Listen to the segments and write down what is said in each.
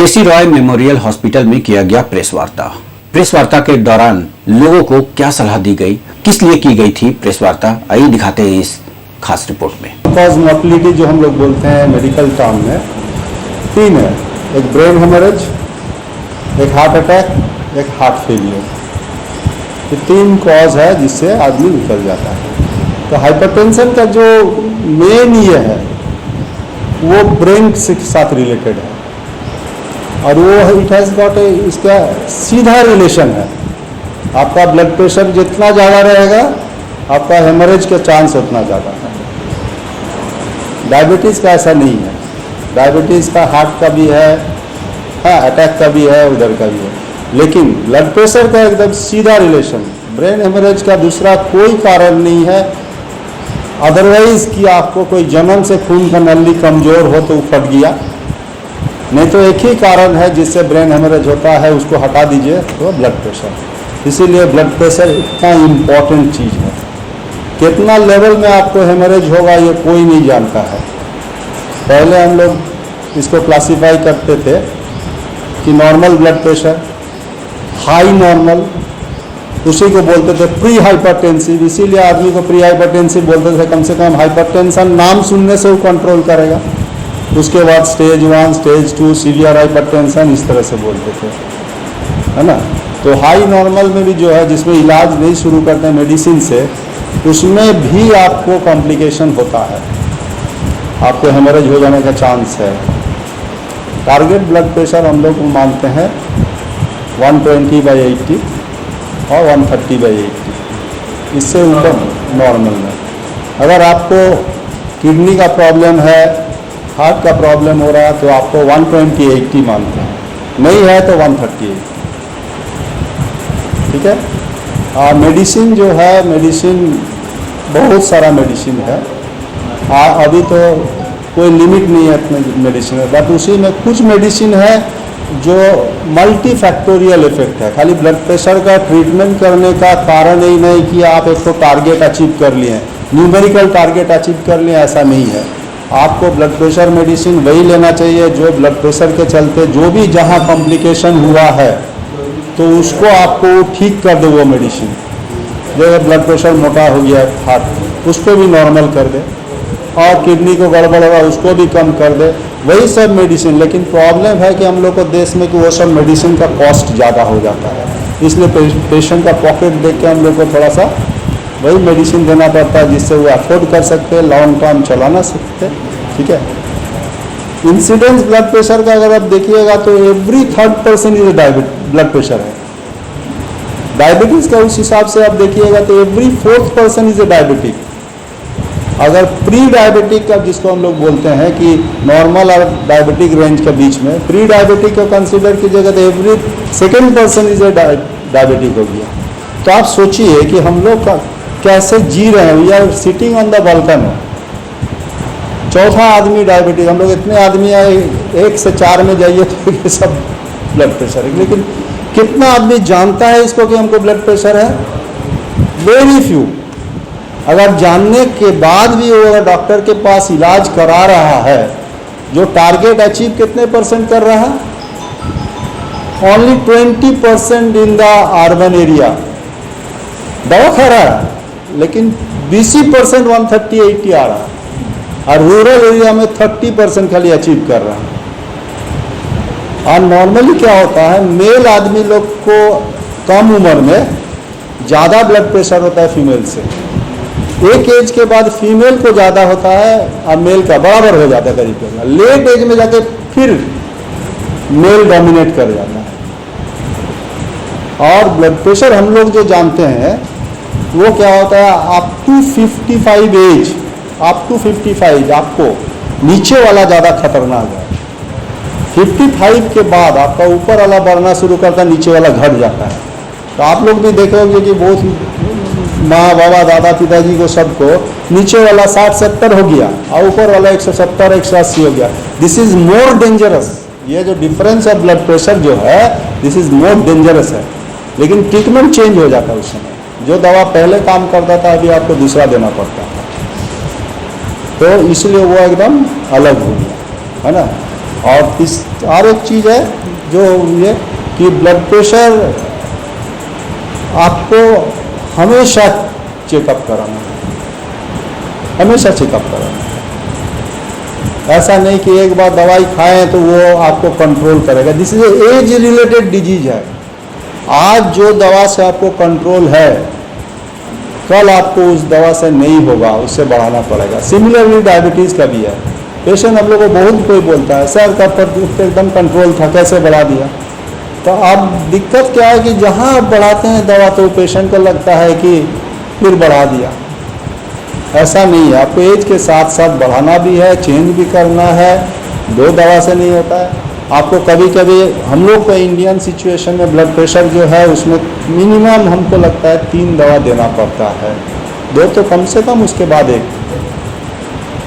केसी Roy memorial hospital में किया गया प्रेस वार्ता। प्रेस वार्ता के दौरान लोगों को क्या सलाह दी गई, किस लिए की गई थी प्रेस वार्ता, आइए दिखाते हैं इस खास रिपोर्ट में। कॉज मोर्टलिटी जो हम लोग बोलते हैं मेडिकल टर्म में तीन है, एक ब्रेन हेमरेज, एक हार्ट अटैक, एक हार्ट फेलियर। ये तीन कॉज है जिससे आदमी निकल जाता है। तो हाइपरटेंशन का जो मेन ये है वो ब्रेन के साथ रिलेटेड है और वो इट हैज़ गॉट इसका सीधा रिलेशन है। आपका ब्लड प्रेशर जितना ज़्यादा रहेगा आपका हेमरेज का चांस उतना ज़्यादा है। डायबिटीज़ का ऐसा नहीं है। डायबिटीज़ का हार्ट का भी है, हाँ अटैक का भी है, उधर का भी है, लेकिन ब्लड प्रेशर का एकदम सीधा रिलेशन। ब्रेन हेमरेज का दूसरा कोई कारण नहीं है अदरवाइज कि आपको कोई जन्म से खून का नली कमज़ोर हो तो फट गया, नहीं तो एक ही कारण है जिससे ब्रेन हेमरेज होता है, उसको हटा दीजिए तो ब्लड प्रेशर। इसीलिए ब्लड प्रेशर इतना इम्पॉर्टेंट चीज़ है। कितना लेवल में आपको हेमरेज होगा ये कोई नहीं जानता है। पहले हम लोग इसको क्लासीफाई करते थे कि normal blood pressure, high normal, उसी को बोलते थे प्री हाइपरटेंसिव। इसीलिए आदमी को प्री हाइपरटेंसिव बोलते थे, कम से कम हाइपरटेंशन नाम सुनने से वो कंट्रोल करेगा। उसके बाद स्टेज 1, स्टेज 2, सीवियर हाइपरटेंशन, इस तरह से बोलते थे, है ना। तो हाई नॉर्मल में भी जो है जिसमें इलाज नहीं शुरू करते हैं मेडिसिन से, उसमें भी आपको कॉम्प्लिकेशन होता है, आपको हेमरेज हो जाने का चांस है। टारगेट ब्लड प्रेशर हम लोग मानते हैं 120/80 और 130/80, इससे ऊपर नॉर्मल में। अगर आपको किडनी का प्रॉब्लम है, हार्ट का प्रॉब्लम हो रहा है तो आपको 120/80 मानते हैं, नहीं है तो 138, ठीक है। और मेडिसिन जो है, मेडिसिन बहुत सारा मेडिसिन है, अभी तो कोई लिमिट नहीं है इतने मेडिसिन है, बट उसी में कुछ मेडिसिन है जो मल्टी फैक्टोरियल इफेक्ट है। खाली ब्लड प्रेशर का ट्रीटमेंट करने का कारण ही नहीं कि आप एक तो टारगेट अचीव कर लिए, न्यूमेरिकल टारगेट अचीव कर लिए, ऐसा नहीं है। आपको ब्लड प्रेशर मेडिसिन वही लेना चाहिए जो ब्लड प्रेशर के चलते जो भी जहाँ कॉम्प्लिकेशन हुआ है तो उसको आपको ठीक कर दे वो मेडिसिन। जैसे ब्लड प्रेशर मोटा हो गया हार्ट, उसको भी नॉर्मल कर दे, और किडनी को गड़बड़ होगा उसको भी कम कर दे, वही सब मेडिसिन। लेकिन प्रॉब्लम है कि हम लोग को देश में कि वो सब मेडिसिन का कॉस्ट ज़्यादा हो जाता है, इसलिए पेशेंट का पॉकेट देख के हम लोग को थोड़ा सा वही मेडिसिन देना पड़ता है जिससे वो अफोर्ड कर सकते हैं, लॉन्ग टर्म चलाना सकते हैं, ठीक है। इंसिडेंस ब्लड प्रेशर का अगर आप देखिएगा तो every third person is blood pressure है। डायबिटीज़ का उस हिसाब से आप देखिएगा तो every fourth person is a diabetic. अगर प्री डायबिटिक का जिसको हम लोग बोलते हैं कि नॉर्मल और डायबिटिक रेंज के बीच में प्री डायबिटिक को कंसिडर कीजिएगा तो every second person is a diabetic हो गया। तो आप सोचिए कि हम लोग कैसे जी रहे हैं। We are sitting on the volcano, चौथा आदमी डायबिटिक। हम लोग इतने आदमी आए, 1 से 4 में जाइए तो ये सब ब्लड प्रेशर है, लेकिन कितना आदमी जानता है इसको कि हमको ब्लड प्रेशर है? Very few. अगर जानने के बाद भी वो अगर डॉक्टर के पास इलाज करा रहा है, जो टारगेट अचीव कितने % कर रहा है? Only 20% in the urban area दवा खा रहा है, लेकिन 20% 130/80 आ रहा है, और रूरल एरिया में 30% खाली अचीव कर रहा है। और नॉर्मली क्या होता है, मेल आदमी लोग को कम उम्र में ज़्यादा ब्लड प्रेशर होता है फीमेल से। एक एज के बाद फीमेल को ज़्यादा होता है और मेल का बराबर हो जाता है करीब करीब। लेट एज में जाके फिर मेल डोमिनेट कर जाता है। और ब्लड प्रेशर हम लोग जो जानते हैं वो क्या होता है, up to 55 age, up to 55 आपको नीचे वाला ज़्यादा खतरनाक है। 55 के बाद आपका ऊपर वाला बढ़ना शुरू करता है, नीचे वाला घट जाता है। तो आप लोग भी देखे होंगे कि बहुत माँ बाबा दादा पिताजी को सबको नीचे वाला 60-70 हो गया और ऊपर वाला 170-180 हो गया। This is more dangerous. ये जो डिफरेंस ऑफ ब्लड प्रेशर जो है दिस इज मोर डेंजरस है। लेकिन ट्रीटमेंट चेंज हो जाता है उस समय, जो दवा पहले काम करता था अभी आपको दूसरा देना पड़ता है, तो इसलिए वो एकदम अलग हो गया, है ना। और एक चीज़ है जो ये कि ब्लड प्रेशर आपको हमेशा चेकअप कराना है, हमेशा चेकअप कराना है। ऐसा नहीं कि एक बार दवाई खाएं तो वो आपको कंट्रोल करेगा। This is age related disease है। आज जो दवा से आपको कंट्रोल है, कल आपको उस दवा से नहीं होगा, उससे बढ़ाना पड़ेगा। सिमिलरली डायबिटीज़ का भी है। पेशेंट हम लोग को बहुत कोई बोलता है सर का पर एकदम कंट्रोल था, कैसे बढ़ा दिया। तो अब दिक्कत क्या है कि जहाँ आप बढ़ाते हैं दवा तो पेशेंट को लगता है कि फिर बढ़ा दिया। ऐसा नहीं है, आपको एज के साथ साथ बढ़ाना भी है, चेंज भी करना है। दो दवा से नहीं होता है। आपको कभी कभी हम लोग को इंडियन सिचुएशन में ब्लड प्रेशर जो है उसमें मिनिमम हमको लगता है 3 दवा देना पड़ता है, 2 तो कम से कम, उसके बाद 1।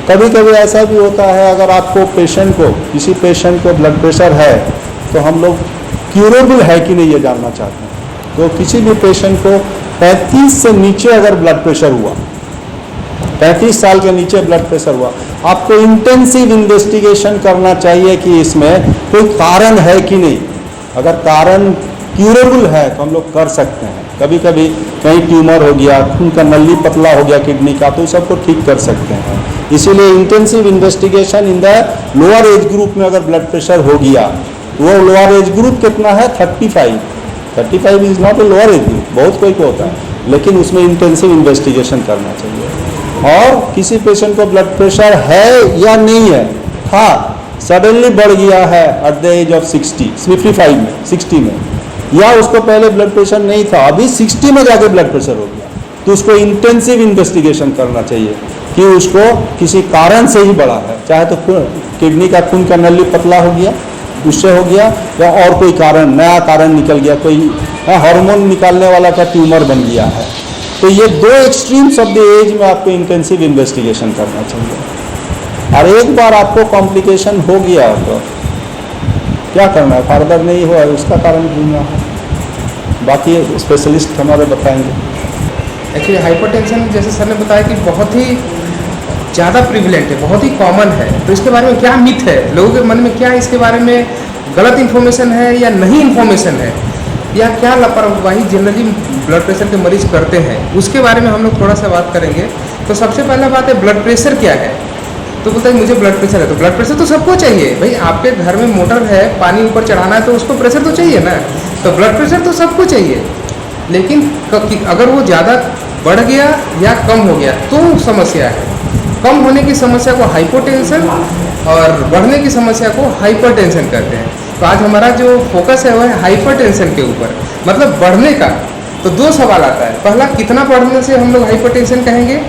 कभी कभी ऐसा भी होता है अगर आपको पेशेंट को, किसी पेशेंट को ब्लड प्रेशर है तो हम लोग क्यूरेबल है कि नहीं ये जानना चाहते हैं। तो किसी भी पेशेंट को 35 से नीचे अगर ब्लड प्रेशर हुआ, 35 साल के नीचे ब्लड प्रेशर हुआ, आपको इंटेंसिव इन्वेस्टिगेशन करना चाहिए कि इसमें कोई कारण है कि नहीं। अगर कारण क्यूरेबल है तो हम लोग कर सकते हैं। कभी कभी कहीं ट्यूमर हो गया, खून का नली पतला हो गया किडनी का, तो सबको ठीक कर सकते हैं। इसीलिए intensive investigation in the lower age group में अगर ब्लड प्रेशर हो गया, वो लोअर एज ग्रुप कितना है 35 is not a lower age group, बहुत कोई को होता है, लेकिन उसमें इंटेंसिव इन्वेस्टिगेशन करना चाहिए। और किसी पेशेंट को ब्लड प्रेशर है या नहीं है, हाँ सडनली बढ़ गया है एट द एज ऑफ 55 में, 60 में, या उसको पहले ब्लड प्रेशर नहीं था, अभी 60 में जाके ब्लड प्रेशर हो गया, तो उसको इंटेंसिव इन्वेस्टिगेशन करना चाहिए कि उसको किसी कारण से ही बढ़ा है। चाहे तो किडनी का खून का नली पतला हो गया, उससे हो गया, या और कोई कारण, नया कारण निकल गया, कोई हार्मोन निकालने वाला का ट्यूमर बन गया है। तो ये 2 एक्सट्रीम्स ऑफ द एज में आपको इंटेंसिव इन्वेस्टिगेशन करना चाहिए। और एक बार आपको कॉम्प्लिकेशन हो गया तो क्या करना है, फर्दर नहीं हुआ, उसका कारण ढूंढना है, बाकी स्पेशलिस्ट हमारे बताएंगे। एक्चुअली हाइपरटेंशन जैसे सर ने बताया कि बहुत ही ज़्यादा प्रिविलेंट है, बहुत ही कॉमन है। तो इसके बारे में क्या मिथ है, लोगों के मन में क्या इसके बारे में गलत इन्फॉर्मेशन है या नहीं इन्फॉर्मेशन है, या क्या लापरवाही जनरली ब्लड प्रेशर के मरीज करते हैं, उसके बारे में हम लोग थोड़ा सा बात करेंगे। तो सबसे पहला बात है ब्लड प्रेशर क्या है। तो बोलता है मुझे ब्लड प्रेशर है, तो ब्लड प्रेशर तो सबको चाहिए भाई। आपके घर में मोटर है, पानी ऊपर चढ़ाना है तो उसको प्रेशर तो चाहिए ना, तो ब्लड प्रेशर तो सबको चाहिए। लेकिन अगर वो ज़्यादा बढ़ गया या कम हो गया तो समस्या है। कम होने की समस्या को हाइपोटेंशन और बढ़ने की समस्या को हाइपरटेंशन कहते हैं। तो आज हमारा जो फोकस है वो है हाइपरटेंशन के ऊपर, मतलब बढ़ने का। तो 2 सवाल आता है, पहला कितना बढ़ने से हम लोग हाइपरटेंशन कहेंगे,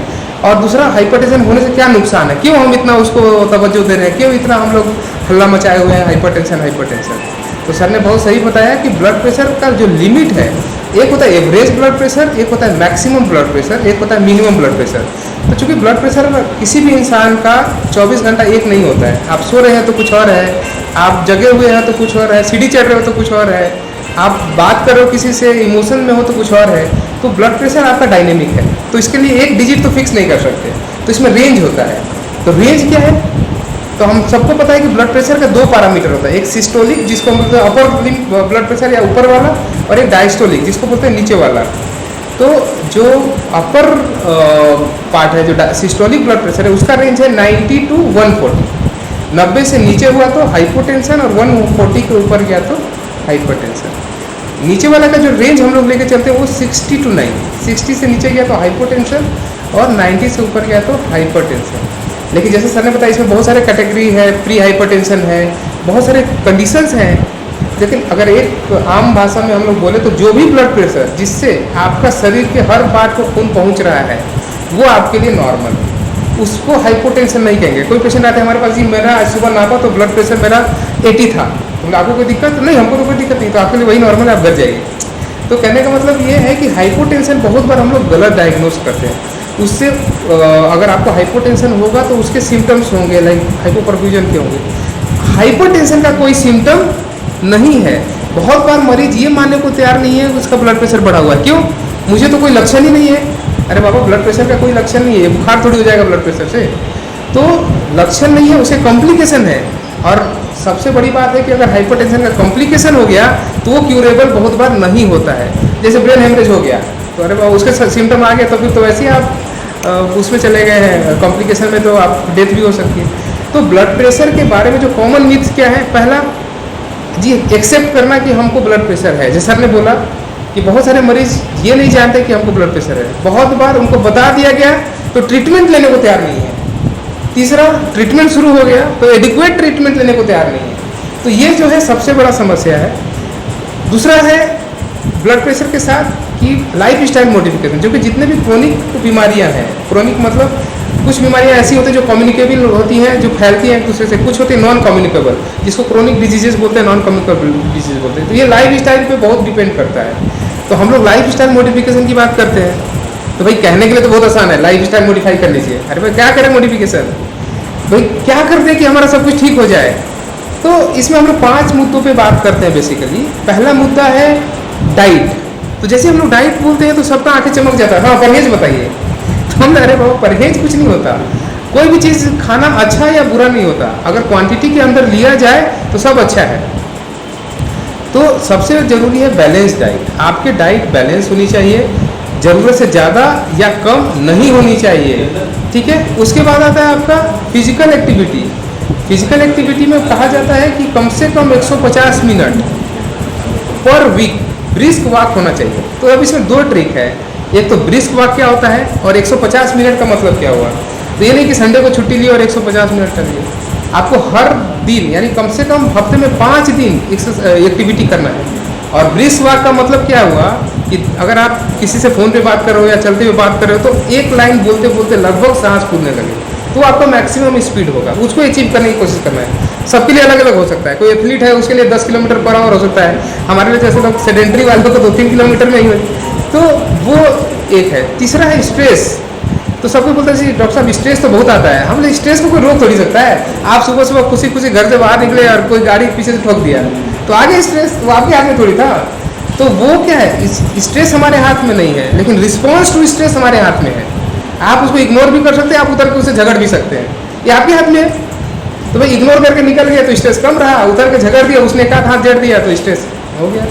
और दूसरा हाइपरटेंशन होने से क्या नुकसान है, क्यों हम इतना उसको तवज्जो दे रहे हैं, क्यों इतना हम लोग हल्ला मचाए हुए हैं हाइपरटेंशन। तो सर ने बहुत सही बताया कि ब्लड प्रेशर का जो लिमिट है, एक होता है एवरेज ब्लड प्रेशर, एक होता है मैक्सिमम ब्लड प्रेशर, एक होता है मिनिमम ब्लड प्रेशर। तो चूँकि ब्लड प्रेशर किसी भी इंसान का 24 घंटा एक नहीं होता है। आप सो रहे हैं तो कुछ और है, आप जगे हुए हैं तो कुछ और है, सीढ़ी चढ़ रहे हो तो कुछ और है, आप बात कर रहे हो किसी से इमोशन में हो तो कुछ और है। तो ब्लड प्रेशर आपका डायनेमिक है, तो इसके लिए एक डिजिट तो फिक्स नहीं कर सकते, तो इसमें रेंज होता है। तो रेंज क्या है, तो हम सबको पता है कि ब्लड प्रेशर का 2 पैरामीटर होता है, एक सिस्टोलिक जिसको बोलते हैं अपर ब्लड प्रेशर या ऊपर वाला, और एक डायस्टोलिक जिसको बोलते हैं नीचे वाला। तो जो अपर पार्ट है, जो सिस्टोलिक ब्लड प्रेशर है, उसका रेंज है 90 to 140। 90 से नीचे हुआ तो हाइपोटेंशन, और 140 के ऊपर गया तो हाइपरटेंशन। नीचे वाला का जो रेंज हम लोग लेके चलते हैं वो 60 to 90। 60 से नीचे गया तो हाइपोटेंशन, और 90 से ऊपर गया तो हाइपरटेंशन। लेकिन जैसे सर ने बताया इसमें बहुत सारे कैटेगरी है, प्री हाइपरटेंशन है, बहुत सारे कंडीशंस हैं। लेकिन अगर एक आम भाषा में हम लोग बोले तो जो भी ब्लड प्रेशर जिससे आपका शरीर के हर पार्ट को खून पहुंच रहा है वो आपके लिए नॉर्मल है, उसको हाइपोटेंशन नहीं कहेंगे। कोई पेशेंट आते हैं हमारे पास, जी मेरा सुबह नापा तो ब्लड प्रेशर मेरा 80 था, तो आपको कोई दिक्कत नहीं, हमको तो कोई दिक्कत नहीं, तो आपके लिए वही नॉर्मल है, आप घर जाइए। तो कहने का मतलब ये है कि हाइपोटेंशन बहुत बार हम लोग गलत डायग्नोज करते हैं। उससे अगर आपको हाइपोटेंशन होगा तो उसके सिम्टम्स होंगे, लाइक हाइपोपरफ्यूजन के होंगे। हाइपरटेंशन का कोई सिम्टम नहीं है। बहुत बार मरीज ये मानने को तैयार नहीं है उसका ब्लड प्रेशर बढ़ा हुआ है, क्यों, मुझे तो कोई लक्षण ही नहीं है। अरे बाबा, ब्लड प्रेशर का कोई लक्षण नहीं है, बुखार थोड़ी हो जाएगा ब्लड प्रेशर से, तो लक्षण नहीं है, उसे कॉम्प्लिकेशन है। और सबसे बड़ी बात है कि अगर हाइपरटेंशन का कॉम्प्लिकेशन हो गया तो वो क्यूरेबल बहुत बार नहीं होता है। जैसे ब्रेन हेमरेज हो गया तो अरे बाबा उसके सिम्टम आ गए तो फिर तो वैसे ही आप उसमें चले गए हैं कॉम्प्लिकेशन में, तो आप डेथ भी हो सकती है। तो ब्लड प्रेशर के बारे में जो कॉमन मिथ क्या है, पहला जी एक्सेप्ट करना कि हमको ब्लड प्रेशर है। जैसे सर ने बोला कि बहुत सारे मरीज ये नहीं जानते कि हमको ब्लड प्रेशर है, बहुत बार उनको बता दिया गया तो ट्रीटमेंट लेने को तैयार नहीं है। तीसरा, ट्रीटमेंट शुरू हो गया तो एडिक्वेट ट्रीटमेंट लेने को तैयार नहीं है। तो ये जो है सबसे बड़ा समस्या है। दूसरा है ब्लड प्रेशर के साथ कि लाइफ स्टाइल मॉडिफिकेशन, जो कि जितने भी क्रोनिक बीमारियां हैं, क्रोनिक मतलब कुछ बीमारियां ऐसी होती हैं जो कम्युनिकेबल होती हैं, जो फैलती हैं एक दूसरे से, कुछ होती है नॉन कम्युनिकेबल, जिसको क्रोनिक डिजीजेस बोलते हैं, नॉन कम्युनिकेबल डिजीज बोलते हैं। तो ये लाइफ स्टाइल पे बहुत डिपेंड करता है। तो हम लोग लाइफ स्टाइल मॉडिफिकेशन की बात करते हैं तो भाई कहने के लिए तो बहुत आसान है, लाइफ स्टाइल मॉडिफाई कर लीजिए। अरे भाई क्या करें मॉडिफिकेशन, भाई क्या कर दें कि हमारा सब कुछ ठीक हो जाए। तो इसमें हम लोग 5 मुद्दों पे बात करते हैं बेसिकली। पहला मुद्दा है डाइट। तो जैसे हम लोग डाइट बोलते हैं तो सबका आंखें चमक जाता है, हाँ परहेज बताइए। तो हम अरे बाबा परहेज कुछ नहीं होता, कोई भी चीज़ खाना अच्छा या बुरा नहीं होता, अगर क्वांटिटी के अंदर लिया जाए तो सब अच्छा है। तो सबसे ज़रूरी है बैलेंस डाइट। आपके डाइट बैलेंस होनी चाहिए, ज़रूरत से ज़्यादा या कम नहीं होनी चाहिए, ठीक है। उसके बाद आता है आपका फिजिकल एक्टिविटी। फिजिकल एक्टिविटी में कहा जाता है कि कम से कम 150 minute per week brisk walk होना चाहिए। तो अब इसमें 2 ट्रिक है, एक तो ब्रिस्क वॉक क्या होता है और 150 मिनट का मतलब क्या हुआ। तो ये नहीं कि संडे को छुट्टी ली और 150 मिनट कर लिए, आपको हर दिन यानी कम से कम हफ्ते में 5 दिन एक्टिविटी करना है। और ब्रिस्क वॉक का मतलब क्या हुआ कि अगर आप किसी से फ़ोन पे बात कर रहे हो या चलते हुए बात कर रहे हो तो एक लाइन बोलते बोलते लगभग सांस फूलने लगे, तो आपका मैक्सिमम स्पीड होगा, उसको अचीव करने की कोशिश करना है। सबके लिए अलग अलग हो सकता है, कोई एथलीट है उसके लिए 10 किलोमीटर पर आवर हो सकता है, हमारे लिए जैसे लोग सेडेंट्री वाले को 2-3 किलोमीटर में ही हो, तो वो एक है। तीसरा है स्ट्रेस। तो सबको बोलते हैं डॉक्टर साहब स्ट्रेस तो बहुत आता है, हम लोग स्ट्रेस को कोई रोक थोड़ी सकता है। आप सुबह सुबह खुशी खुशी घर से बाहर निकले और कोई गाड़ी पीछे से ठोक दिया तो आगे स्ट्रेस वो आपके हाथ में थोड़ी था। तो वो क्या है, स्ट्रेस हमारे हाथ में नहीं है, लेकिन रिस्पॉन्स टू स्ट्रेस हमारे हाथ में है। आप उसको इग्नोर भी कर सकते हैं, आप उतर के उससे झगड़ भी सकते हैं, ये आपके हाथ में है। तो भाई इग्नोर करके निकल गया तो स्ट्रेस कम रहा, उतर के झगड़ दिया, उसने एक हाथ जड़ दिया तो स्ट्रेस हो गया।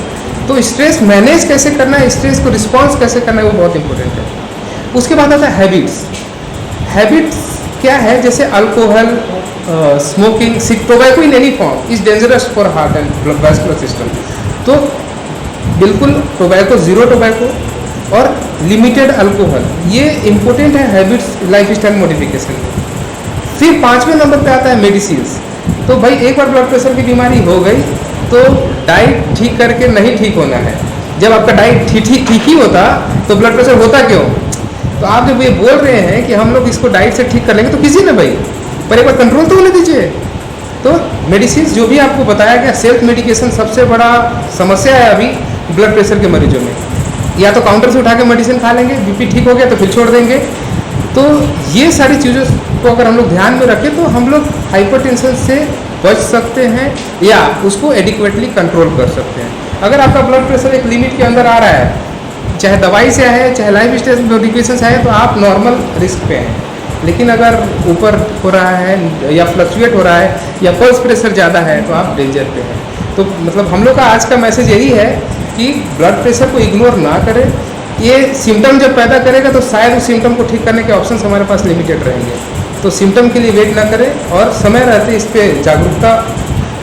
तो स्ट्रेस मैनेज कैसे करना है, स्ट्रेस को रिस्पॉन्स कैसे करना है, वो बहुत इंपॉर्टेंट है। उसके बाद आता है हैबिट्स। हैबिट्स क्या है, जैसे alcohol, smoking, tobacco in any form is dangerous for heart and vascular system. तो बिल्कुल टोबैको, ज़ीरो टोबैको और लिमिटेड अल्कोहल, ये इंपॉर्टेंट है हैबिट्स लाइफ स्टाइल मॉडिफिकेशन में। फिर 5वें नंबर पे आता है मेडिसिन्स। तो भाई एक बार ब्लड प्रेशर की बीमारी हो गई तो डाइट ठीक करके नहीं ठीक होना है। जब आपका डाइट ठीक ही होता तो ब्लड प्रेशर होता क्यों। तो आप जब ये बोल रहे हैं कि हम लोग इसको डाइट से ठीक कर लेंगे तो कीजिए ना भाई, पर एक बार कंट्रोल तो होने दीजिए। तो मेडिसिन जो भी आपको बताया गया, सेल्फ मेडिकेशन सबसे बड़ा समस्या है अभी ब्लड प्रेशर के मरीजों में। या तो काउंटर से उठा के मेडिसिन खा लेंगे, बीपी ठीक हो गया तो फिर छोड़ देंगे। तो ये सारी चीज़ों को अगर हम लोग ध्यान में रखें तो हम लोग हाइपरटेंशन से बच सकते हैं या उसको एडिक्वेटली कंट्रोल कर सकते हैं। अगर आपका ब्लड प्रेशर एक लिमिट के अंदर आ रहा है, चाहे दवाई से है चाहे लाइफ स्टाइल मॉडिफिकेशन से है, तो आप नॉर्मल रिस्क पे हैं। लेकिन अगर ऊपर हो रहा है या फ्लक्चुएट हो रहा है या पल्स प्रेशर ज़्यादा है तो आप डेंजर पे हैं। तो मतलब हम लोग का आज का मैसेज यही है कि ब्लड प्रेशर को इग्नोर ना करें। ये सिम्टम जब पैदा करेगा तो शायद उस सिम्टम को ठीक करने के ऑप्शन हमारे पास लिमिटेड रहेंगे। तो सिम्टम के लिए वेट ना करें और समय रहते इस पर जागरूकता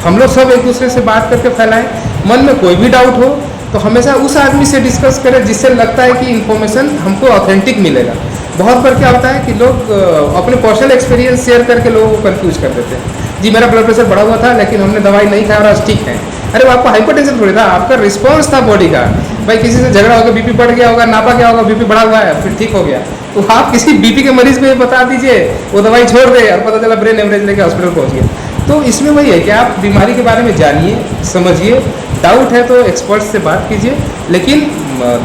हम लोग सब एक दूसरे से बात करके फैलाएं। मन में कोई भी डाउट हो तो हमेशा उस आदमी से डिस्कस करें जिससे लगता है कि इन्फॉर्मेशन हमको ऑथेंटिक मिलेगा। बहुत बार क्या होता है कि लोग अपने पर्सनल एक्सपीरियंस शेयर करके लोगों को कंफ्यूज कर देते हैं। जी मेरा ब्लड प्रेशर बढ़ा हुआ था लेकिन हमने दवाई नहीं खाया और आज ठीक है। अरे वो आपको हाइपरटेंशन थोड़ी था, आपका रिस्पॉन्स था बॉडी का। भाई किसी से झगड़ा होगा, बीपी बढ़ गया होगा, नापा गया होगा, बीपी बढ़ा हुआ है, फिर ठीक हो गया। तो आप किसी बीपी के मरीज को ये बता दीजिए, वो दवाई छोड़ दे और पता चला ब्रेन हेमरेज लेके हॉस्पिटल पहुंच गया। तो इसमें वही है कि आप बीमारी के बारे में जानिए, समझिए, डाउट है तो एक्सपर्ट से बात कीजिए, लेकिन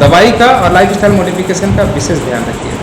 दवाई का और लाइफ स्टाइल मॉडिफिकेशन का विशेष ध्यान रखिए।